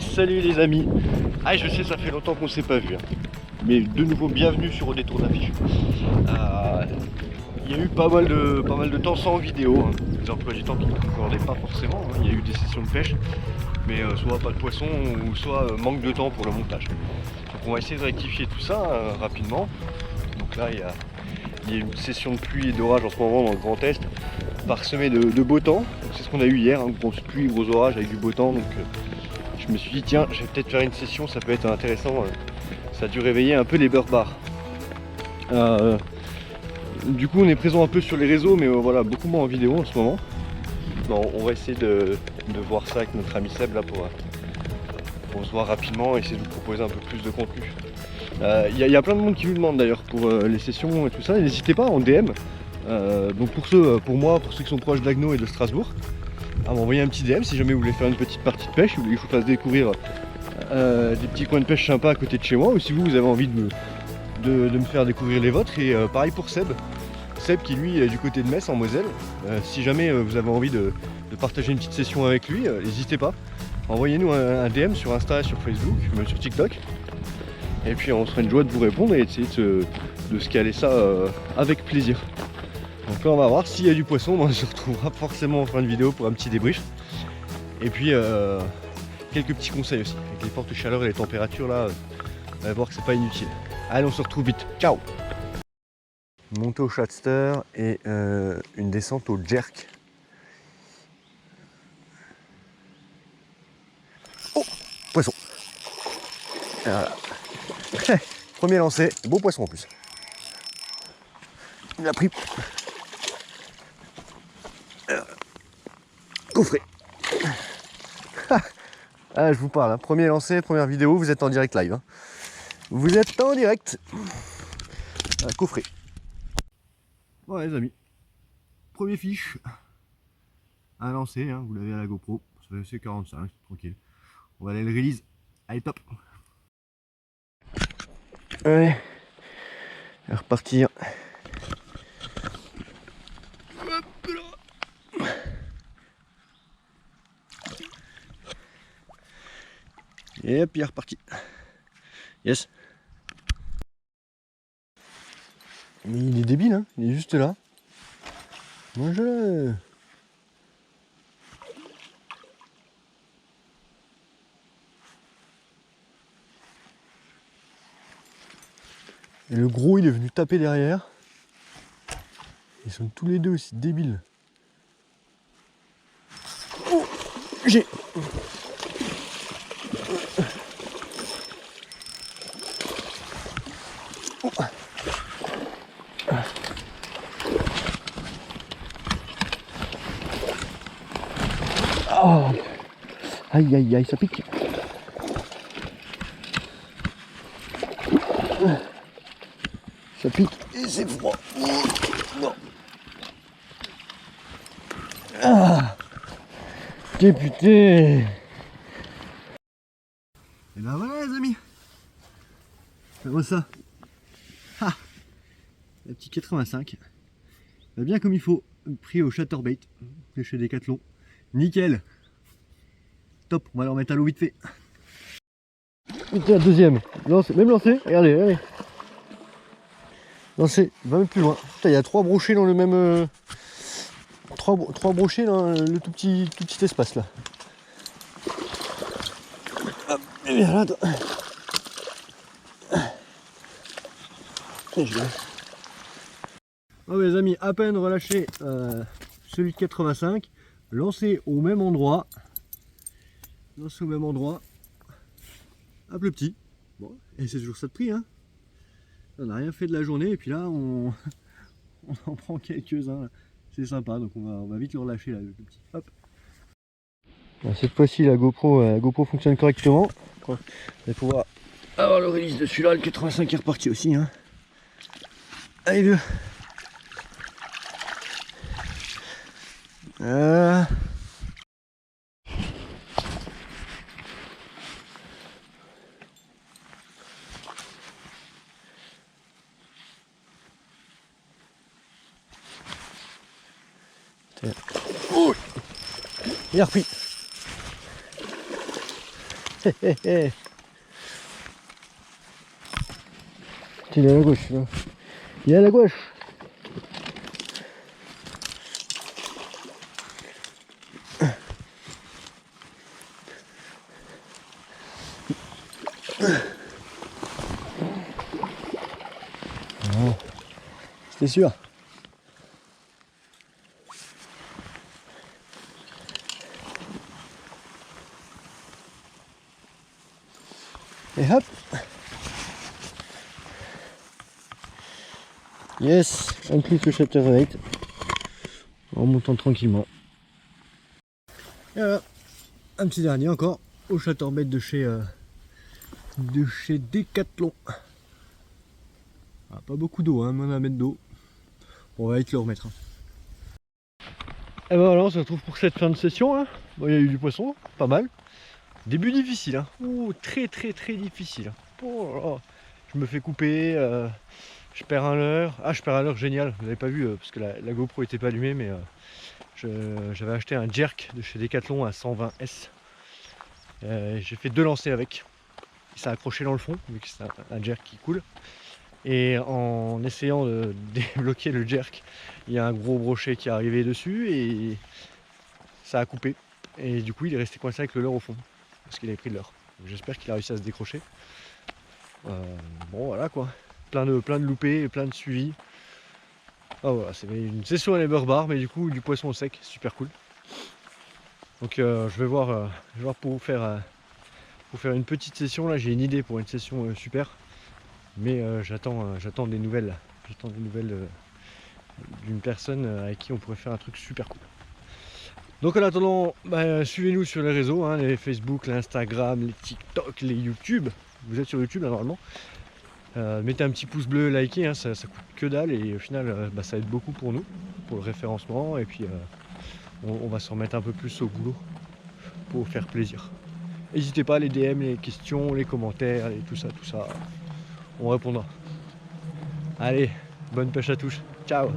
Salut les amis. Ah, je sais, ça fait longtemps qu'on s'est pas vu, hein. Mais de nouveau bienvenue sur Au Détour d'Affiche. Il y a eu pas mal de temps sans vidéo, hein. Des emplois du temps qui ne concordaient pas forcément, hein. Il y a eu des sessions de pêche, mais soit pas de poisson ou soit manque de temps pour le montage. Donc on va essayer de rectifier tout ça rapidement. Donc là il y a une session de pluie et d'orage en ce moment dans le Grand Est, parsemée de beau temps. C'est ce qu'on a eu hier, hein, grosse pluie, gros orage avec du beau temps. Donc je me suis dit tiens, je vais peut-être faire une session, ça peut être intéressant. Ça a dû réveiller un peu les beurre-bars. Du coup on est présent un peu sur les réseaux, mais voilà, beaucoup moins en vidéo en ce moment. Bon, on va essayer de voir ça avec notre ami Seb là pour se voir rapidement et essayer de vous proposer un peu plus de contenu. Il y a plein de monde qui nous demande d'ailleurs pour les sessions et tout ça, n'hésitez pas en DM. Donc pour moi, pour ceux qui sont proches d'Agno et de Strasbourg, à m'envoyer un petit DM si jamais vous voulez faire une petite partie de pêche, ou vous voulez que je vous fasse découvrir des petits coins de pêche sympas à côté de chez moi, ou si vous avez envie de me faire découvrir les vôtres. Et pareil pour Seb qui lui est du côté de Metz en Moselle. Si jamais vous avez envie de partager une petite session avec lui, n'hésitez pas, envoyez-nous un DM sur Insta, sur Facebook, même sur TikTok. Et puis on sera une joie de vous répondre et d'essayer de se caler ça avec plaisir. Donc là on va voir s'il y a du poisson, on se retrouvera forcément en fin de vidéo pour un petit débrief. Et puis quelques petits conseils aussi, avec les fortes chaleurs et les températures là, on va voir que c'est pas inutile. Allez, on se retrouve vite, ciao! Montée au Chatster et une descente au jerk. Oh, poisson! Voilà. Premier lancé, beau poisson en plus. Il a pris. Coffret. Ah, je vous parle, hein. Premier lancé, première vidéo, vous êtes en direct live, hein. Vous êtes en direct. Coffret. Bon les amis, premier fiche. Un lancé, hein, vous l'avez à la GoPro. C'est 45, tranquille. On va aller le release. Allez, top. Ouais. Repartir. Hop là. Et hop, il est reparti. Yes. Mais il est débile, hein, il est juste là. Moi je... Et le gros il est venu taper derrière. Ils sont tous les deux aussi débiles. Oh, j'ai... Oh. Oh. Aïe aïe aïe, ça pique. Ça pique et c'est froid. Non. Ah, député. Et ben voilà les amis. Ça vaut ça. Ah, la petite 85. Va bien comme il faut. Pris au Chatterbait de chez Decathlon. Nickel. Top, on va leur mettre à l'eau vite fait. Putain, deuxième. Lancé, même lancé. Regardez, regardez. Lancé, va même plus loin. Putain, il y a 3 brochets dans le même... 3 brochets dans le tout petit espace là. Hop, et bien là, toi. Et je vais... Oh les amis, à peine relâché celui de 85, lancé au même endroit. Lancé au même endroit. Hop le petit. Bon, et c'est toujours ça de prix, hein. On n'a rien fait de la journée et puis là on en prend quelques-uns. C'est sympa, donc on va vite le relâcher là, le petit. Hop. Cette fois-ci la GoPro fonctionne correctement. On va pouvoir avoir le release de celui-là, le 85 est reparti aussi, hein. Allez vieux. Oh, il a repris. Il est à la gauche là. Il est à la gauche. Oh, c'était sûr. Et hop. Yes, on clique le chapter 8 en montant tranquillement. Et voilà, un petit dernier encore au chatterbait de chez Decathlon. Ah, pas beaucoup d'eau, hein, moins d'un mètre d'eau. Bon, on va vite le remettre. Et ben voilà, on se retrouve pour cette fin de session. Hein. Bon, il y a eu du poisson, pas mal. Début difficile, hein. Ouh, très difficile. Oh là là. Je me fais couper, je perds un leurre. Ah, je perds un leurre génial, vous n'avez pas vu parce que la GoPro était pas allumée, mais j'avais acheté un jerk de chez Decathlon à 120S. J'ai fait 2 lancers avec. Ça a accroché dans le fond, vu que c'est un jerk qui coule. Et en essayant de débloquer le jerk, il y a un gros brochet qui est arrivé dessus et ça a coupé. Et du coup, il est resté coincé avec le leurre au fond, parce qu'il avait pris le leurre. J'espère qu'il a réussi à se décrocher. Bon, voilà quoi. Plein de loupés, plein de suivis. Ah voilà, c'est une session à la beurre bar, mais du coup, du poisson au sec, super cool. Donc, je vais voir pour vous faire une petite session. Là, j'ai une idée pour une session super. Mais j'attends des nouvelles. J'attends des nouvelles d'une personne avec qui on pourrait faire un truc super cool. Donc en attendant, suivez-nous sur les réseaux, hein, les Facebook, l'Instagram, les TikTok, les YouTube. Vous êtes sur YouTube là, normalement. Mettez un petit pouce bleu, likez, hein, ça coûte que dalle et au final ça aide beaucoup pour nous, pour le référencement et puis on va se remettre un peu plus au boulot pour vous faire plaisir. N'hésitez pas, les DM, les questions, les commentaires, tout ça, on répondra. Allez, bonne pêche à tous, ciao.